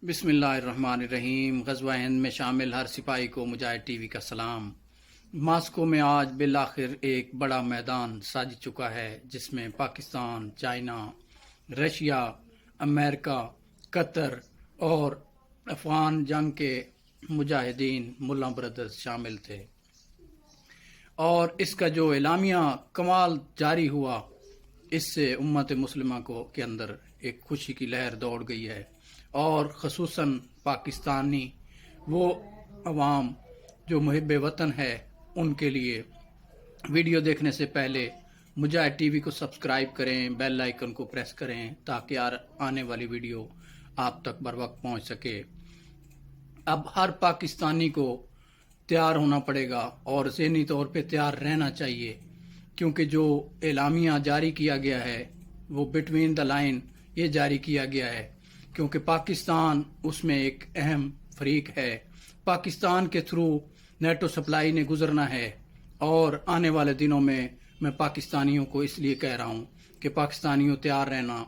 بسم اللہ الرحمن الرحیم۔ غزوہ ہند میں شامل ہر سپاہی کو مجاہد ٹی وی کا سلام۔ ماسکو میں آج بالآخر ایک بڑا میدان سج چکا ہے جس میں پاکستان، چائنا، رشیا، امریکہ، قطر اور افغان جنگ کے مجاہدین ملا برادرز شامل تھے، اور اس کا جو اعلامیہ کمال جاری ہوا، اس سے امت مسلمہ کے اندر ایک خوشی کی لہر دوڑ گئی ہے، اور خصوصاً پاکستانی وہ عوام جو محب وطن ہے ان کے لیے ویڈیو دیکھنے سے پہلے مجاہد ٹی وی کو سبسکرائب کریں، بیل آئیکن کو پریس کریں تاکہ آنے والی ویڈیو آپ تک بر وقت پہنچ سکے۔ اب ہر پاکستانی کو تیار ہونا پڑے گا اور ذہنی طور پہ تیار رہنا چاہیے، کیونکہ جو اعلامیہ جاری کیا گیا ہے وہ بٹوین دا لائن یہ جاری کیا گیا ہے، کیونکہ پاکستان اس میں ایک اہم فریق ہے۔ پاکستان کے تھرو نیٹو سپلائی نے گزرنا ہے، اور آنے والے دنوں میں پاکستانیوں کو اس لیے کہہ رہا ہوں کہ پاکستانیوں تیار رہنا،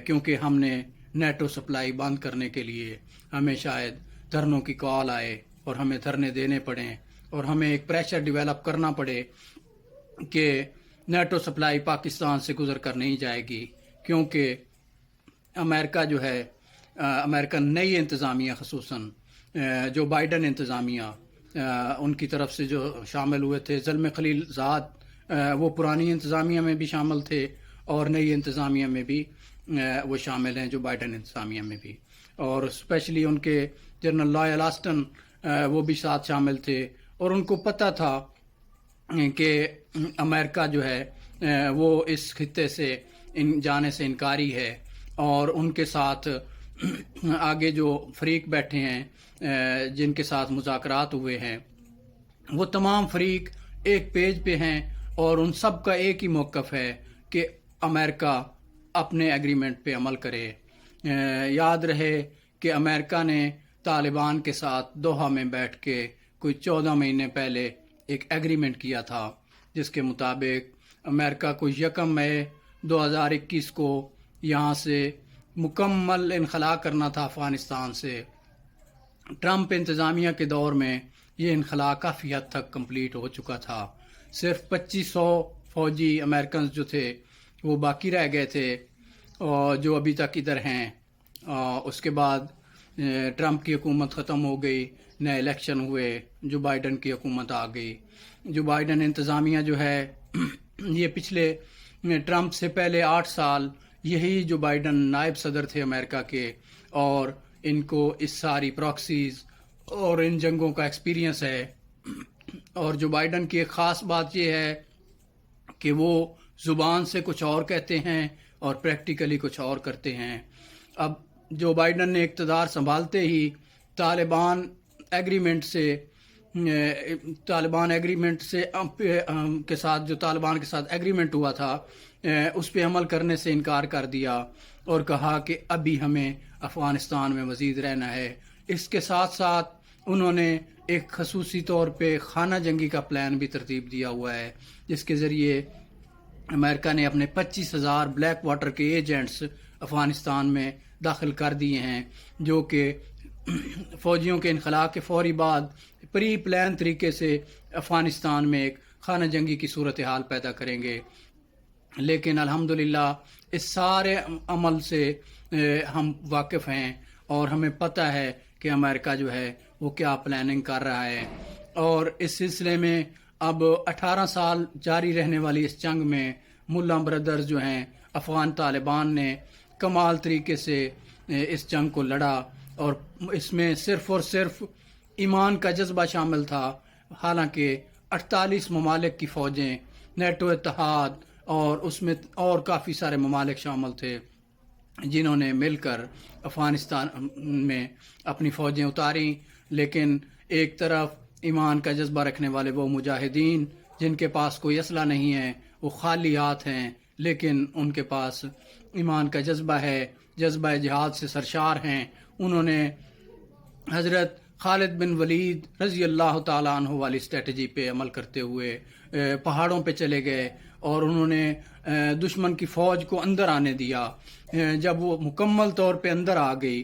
کیونکہ ہم نے نیٹو سپلائی بند کرنے کے لیے ہمیں شاید دھرنوں کی کال آئے اور ہمیں دھرنے دینے پڑیں، اور ہمیں ایک پریشر ڈیولپ کرنا پڑے کہ نیٹو سپلائی پاکستان سے گزر کر نہیں جائے گی، کیونکہ امریکہ جو ہے، امریکن نئی انتظامیہ، خصوصاً جو بائیڈن انتظامیہ، ان کی طرف سے جو شامل ہوئے تھے زلمے خلیل زاد، وہ پرانی انتظامیہ میں بھی شامل تھے اور نئی انتظامیہ میں بھی وہ شامل ہیں، جو بائیڈن انتظامیہ میں بھی، اور اسپیشلی ان کے جنرل لائل آسٹن وہ بھی ساتھ شامل تھے، اور ان کو پتہ تھا کہ امریکہ جو ہے وہ اس خطے سے جانے سے انکاری ہے، اور ان کے ساتھ آگے جو فریق بیٹھے ہیں جن کے ساتھ مذاکرات ہوئے ہیں، وہ تمام فریق ایک پیج پہ ہیں، اور ان سب کا ایک ہی موقف ہے کہ امریکہ اپنے ایگریمنٹ پہ عمل کرے۔ یاد رہے کہ امریکہ نے طالبان کے ساتھ دوحہ میں بیٹھ کے کوئی 14 مہینے پہلے ایک ایگریمنٹ کیا تھا، جس کے مطابق امریکہ کو 1 مئی 2021 کو یہاں سے مکمل انخلا کرنا تھا افغانستان سے۔ ٹرمپ انتظامیہ کے دور میں یہ انخلا کافی حد تک کمپلیٹ ہو چکا تھا، صرف 2500 فوجی امریکنز جو تھے وہ باقی رہ گئے تھے، اور جو ابھی تک ادھر ہیں۔ اس کے بعد ٹرمپ کی حکومت ختم ہو گئی، نئے الیکشن ہوئے، جو بائیڈن کی حکومت آ گئی۔ جو بائیڈن انتظامیہ جو ہے یہ پچھلے ٹرمپ سے پہلے 8 سال یہی جو بائیڈن نائب صدر تھے امریکہ کے، اور ان کو اس ساری پراکسیز اور ان جنگوں کا ایکسپیرینس ہے۔ اور جو بائیڈن کی ایک خاص بات یہ ہے کہ وہ زبان سے کچھ اور کہتے ہیں اور پریکٹیکلی کچھ اور کرتے ہیں۔ اب جو بائیڈن نے اقتدار سنبھالتے ہی طالبان ایگریمنٹ کے ساتھ جو طالبان کے ساتھ ایگریمنٹ ہوا تھا اس پہ عمل کرنے سے انکار کر دیا، اور کہا کہ ابھی ہمیں افغانستان میں مزید رہنا ہے۔ اس کے ساتھ ساتھ انہوں نے ایک خصوصی طور پہ خانہ جنگی کا پلان بھی ترتیب دیا ہوا ہے، جس کے ذریعے امریکہ نے اپنے 25,000 بلیک واٹر کے ایجنٹس افغانستان میں داخل کر دیے ہیں، جو کہ فوجیوں کے انخلا کے فوری بعد پری پلان طریقے سے افغانستان میں ایک خانہ جنگی کی صورتحال پیدا کریں گے۔ لیکن الحمدللہ اس سارے عمل سے ہم واقف ہیں، اور ہمیں پتہ ہے کہ امریکہ جو ہے وہ کیا پلاننگ کر رہا ہے، اور اس سلسلے میں اب 18 سال جاری رہنے والی اس جنگ میں ملا برادرز جو ہیں افغان طالبان نے کمال طریقے سے اس جنگ کو لڑا، اور اس میں صرف اور صرف ایمان کا جذبہ شامل تھا، حالانکہ 48 ممالک کی فوجیں، نیٹو اتحاد، اور اس میں اور کافی سارے ممالک شامل تھے جنہوں نے مل کر افغانستان میں اپنی فوجیں اتاریں۔ لیکن ایک طرف ایمان کا جذبہ رکھنے والے وہ مجاہدین جن کے پاس کوئی اسلحہ نہیں ہے، وہ خالی ہاتھ ہیں، لیکن ان کے پاس ایمان کا جذبہ ہے، جذبہ جہاد سے سرشار ہیں۔ انہوں نے حضرت خالد بن ولید رضی اللہ تعالیٰ عنہ والی اسٹریٹجی پہ عمل کرتے ہوئے پہاڑوں پہ چلے گئے، اور انہوں نے دشمن کی فوج کو اندر آنے دیا۔ جب وہ مکمل طور پہ اندر آ گئی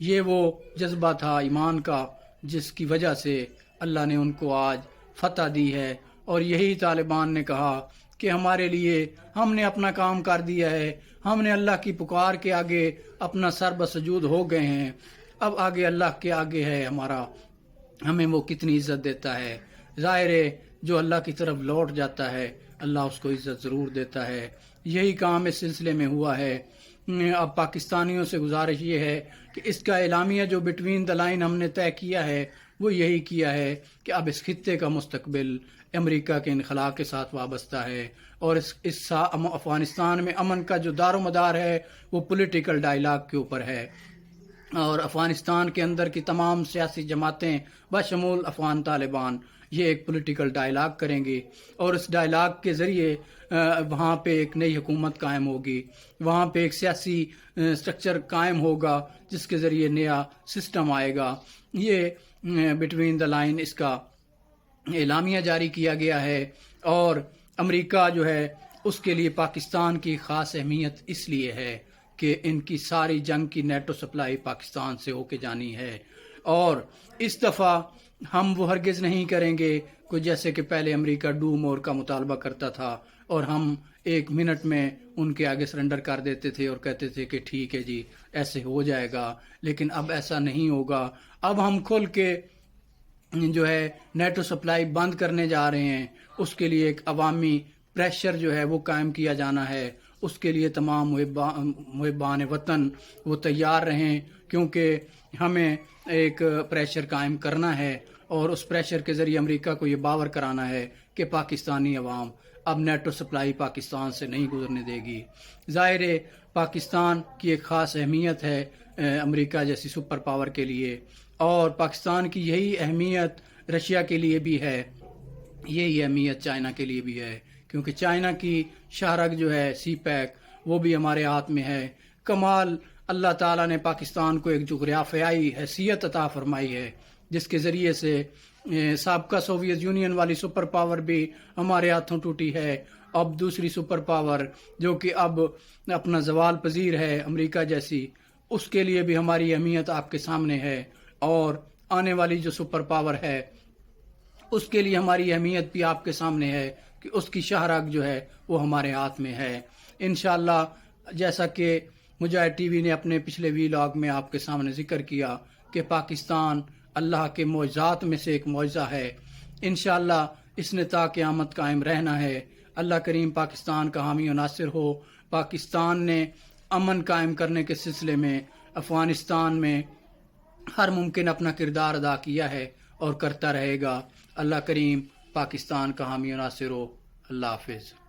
یہ وہ جذبہ تھا ایمان کا جس کی وجہ سے اللہ نے ان کو آج فتح دی ہے، اور یہی طالبان نے کہا کہ ہمارے لیے ہم نے اپنا کام کر دیا ہے، ہم نے اللہ کی پکار کے آگے اپنا سر بسجود ہو گئے ہیں، اب آگے اللہ کے آگے ہے ہمارا، ہمیں وہ کتنی عزت دیتا ہے۔ ظاہر ہے جو اللہ کی طرف لوٹ جاتا ہے اللہ اس کو عزت ضرور دیتا ہے۔ یہی کام اس سلسلے میں ہوا ہے۔ اب پاکستانیوں سے گزارش یہ ہے کہ اس کا اعلامیہ جو بٹوین دا لائن ہم نے طے کیا ہے وہ یہی کیا ہے کہ اب اس خطے کا مستقبل امریکہ کے انخلا کے ساتھ وابستہ ہے، اور اس افغانستان میں امن کا جو دار و مدار ہے وہ پولیٹیکل ڈائلاگ کے اوپر ہے، اور افغانستان کے اندر کی تمام سیاسی جماعتیں بشمول افغان طالبان یہ ایک پولیٹیکل ڈائلاگ کریں گی، اور اس ڈائلاگ کے ذریعے وہاں پہ ایک نئی حکومت قائم ہوگی، وہاں پہ ایک سیاسی سٹرکچر قائم ہوگا جس کے ذریعے نیا سسٹم آئے گا۔ یہ بٹوین دا لائن اس کا اعلامیہ جاری کیا گیا ہے، اور امریکہ جو ہے اس کے لیے پاکستان کی خاص اہمیت اس لیے ہے کہ ان کی ساری جنگ کی نیٹو سپلائی پاکستان سے ہو کے جانی ہے، اور اس دفعہ ہم وہ ہرگز نہیں کریں گے کوئی جیسے کہ پہلے امریکہ ڈو مور کا مطالبہ کرتا تھا اور ہم 1 منٹ میں ان کے آگے سرنڈر کر دیتے تھے اور کہتے تھے کہ ٹھیک ہے جی ایسے ہو جائے گا، لیکن اب ایسا نہیں ہوگا۔ اب ہم کھل کے جو ہے نیٹو سپلائی بند کرنے جا رہے ہیں، اس کے لیے ایک عوامی پریشر جو ہے وہ قائم کیا جانا ہے، اس کے لیے تمام محبان وطن وہ تیار رہیں، کیونکہ ہمیں ایک پریشر قائم کرنا ہے، اور اس پریشر کے ذریعے امریکہ کو یہ باور کرانا ہے کہ پاکستانی عوام اب نیٹو سپلائی پاکستان سے نہیں گزرنے دے گی۔ ظاہر ہے پاکستان کی ایک خاص اہمیت ہے امریکہ جیسی سپر پاور کے لیے، اور پاکستان کی یہی اہمیت رشیا کے لیے بھی ہے، یہی اہمیت چائنا کے لیے بھی ہے، کیونکہ چائنا کی شاہراہ جو ہے سی پیک وہ بھی ہمارے ہاتھ میں ہے۔ کمال اللہ تعالیٰ نے پاکستان کو ایک جغرافیائی حیثیت عطا فرمائی ہے جس کے ذریعے سے سابقہ سوویت یونین والی سپر پاور بھی ہمارے ہاتھوں ٹوٹی ہے، اب دوسری سپر پاور جو کہ اب اپنا زوال پذیر ہے امریکہ جیسی، اس کے لیے بھی ہماری اہمیت آپ کے سامنے ہے، اور آنے والی جو سپر پاور ہے اس کے لیے ہماری اہمیت بھی آپ کے سامنے ہے کہ اس کی شاہراہ جو ہے وہ ہمارے ہاتھ میں ہے۔ انشاءاللہ جیسا کہ مجاہد ٹی وی نے اپنے پچھلے ویلاگ میں آپ کے سامنے ذکر کیا کہ پاکستان اللہ کے معجزات میں سے ایک معجزہ ہے، انشاءاللہ اس نے تا قیامت قائم رہنا ہے۔ اللہ کریم پاکستان کا حامی و ناصر ہو۔ پاکستان نے امن قائم کرنے کے سلسلے میں افغانستان میں ہر ممکن اپنا کردار ادا کیا ہے اور کرتا رہے گا۔ اللہ کریم پاکستان کا حامی و ناصر ہو۔ اللہ حافظ۔